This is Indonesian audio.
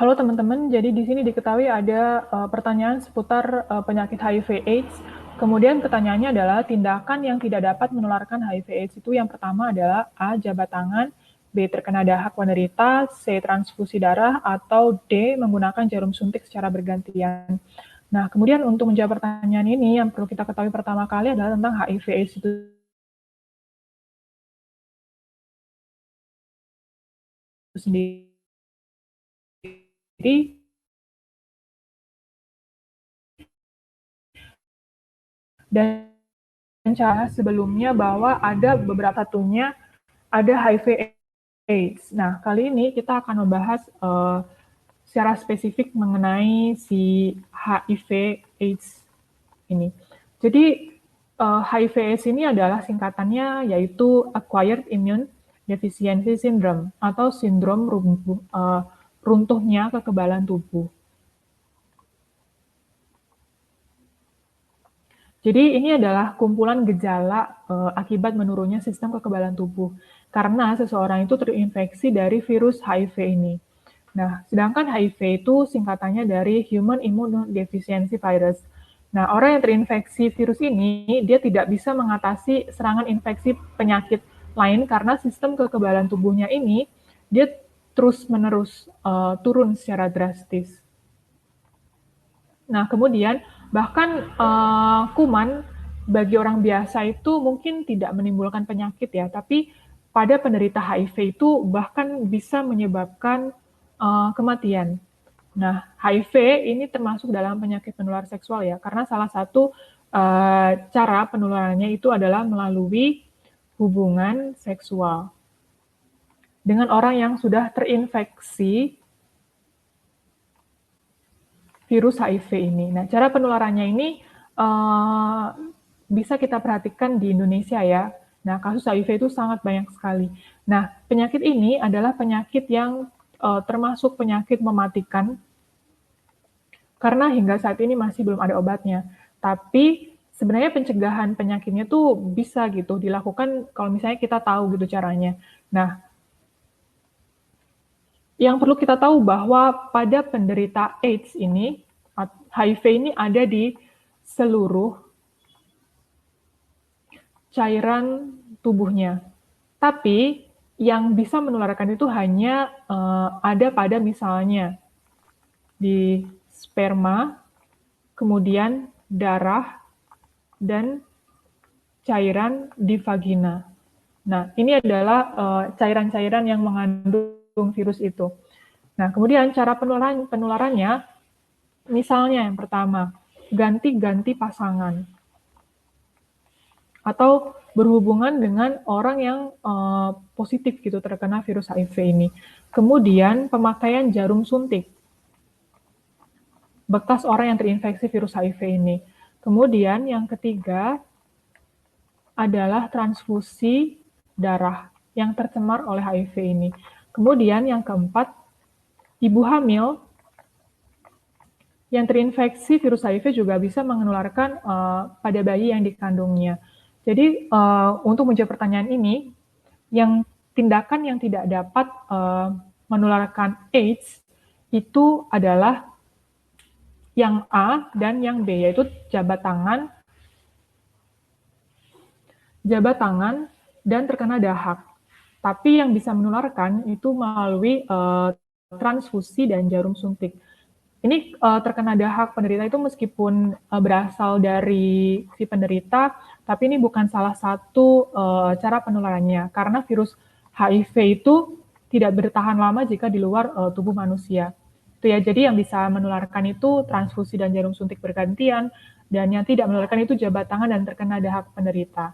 Halo teman-teman, jadi di sini diketahui ada pertanyaan seputar penyakit HIV/AIDS. Kemudian pertanyaannya adalah tindakan yang tidak dapat menularkan HIV/AIDS itu yang pertama adalah A. Jabat tangan, B. Terkena dahak penderita, C. Transfusi darah, atau D. Menggunakan jarum suntik secara bergantian. Nah, kemudian untuk menjawab pertanyaan ini yang perlu kita ketahui pertama kali adalah tentang HIV/AIDS itu sendiri. Dan cara sebelumnya bahwa ada beberapa satunya ada HIV/AIDS. Nah, kali ini kita akan membahas secara spesifik mengenai si HIV/AIDS ini. Jadi HIV/AIDS ini adalah singkatannya yaitu Acquired Immune Deficiency Syndrome atau sindrom runtuhnya kekebalan tubuh. Jadi ini adalah kumpulan gejala akibat menurunnya sistem kekebalan tubuh karena seseorang itu terinfeksi dari virus HIV ini. Nah, sedangkan HIV itu singkatannya dari Human Immunodeficiency Virus. Nah, orang yang terinfeksi virus ini, dia tidak bisa mengatasi serangan infeksi penyakit lain karena sistem kekebalan tubuhnya ini, dia terus-menerus turun secara drastis. Nah, kemudian bahkan kuman bagi orang biasa itu mungkin tidak menimbulkan penyakit ya, tapi pada penderita HIV itu bahkan bisa menyebabkan kematian. Nah, HIV ini termasuk dalam penyakit penular seksual ya, karena salah satu cara penularannya itu adalah melalui hubungan seksual dengan orang yang sudah terinfeksi virus HIV ini. Nah, cara penularannya ini bisa kita perhatikan di Indonesia ya. Nah, kasus HIV itu sangat banyak sekali. Nah, penyakit ini adalah penyakit yang termasuk penyakit mematikan karena hingga saat ini masih belum ada obatnya. Tapi sebenarnya pencegahan penyakitnya tuh bisa gitu dilakukan kalau misalnya kita tahu gitu caranya. Nah, yang perlu kita tahu bahwa pada penderita AIDS ini, HIV ini ada di seluruh cairan tubuhnya. Tapi yang bisa menularkan itu hanya ada pada misalnya di sperma, kemudian darah, dan cairan di vagina. Nah, ini adalah cairan-cairan yang mengandung virus itu. Nah, kemudian cara penularannya, misalnya yang pertama, ganti-ganti pasangan. Atau berhubungan dengan orang yang positif gitu terkena virus HIV ini. Kemudian pemakaian jarum suntik bekas orang yang terinfeksi virus HIV ini. Kemudian yang ketiga adalah transfusi darah yang tercemar oleh HIV ini. Kemudian yang keempat, ibu hamil yang terinfeksi virus HIV juga bisa menularkan pada bayi yang dikandungnya. Jadi untuk menjawab pertanyaan ini, yang tindakan yang tidak dapat menularkan AIDS itu adalah yang A dan yang B, yaitu jabat tangan dan terkena dahak. Tapi yang bisa menularkan itu melalui transfusi dan jarum suntik. Ini terkena dahak penderita itu meskipun berasal dari si penderita, tapi ini bukan salah satu cara penularannya, karena virus HIV itu tidak bertahan lama jika di luar tubuh manusia. Itu ya, jadi yang bisa menularkan itu transfusi dan jarum suntik bergantian, dan yang tidak menularkan itu jabat tangan dan terkena dahak penderita.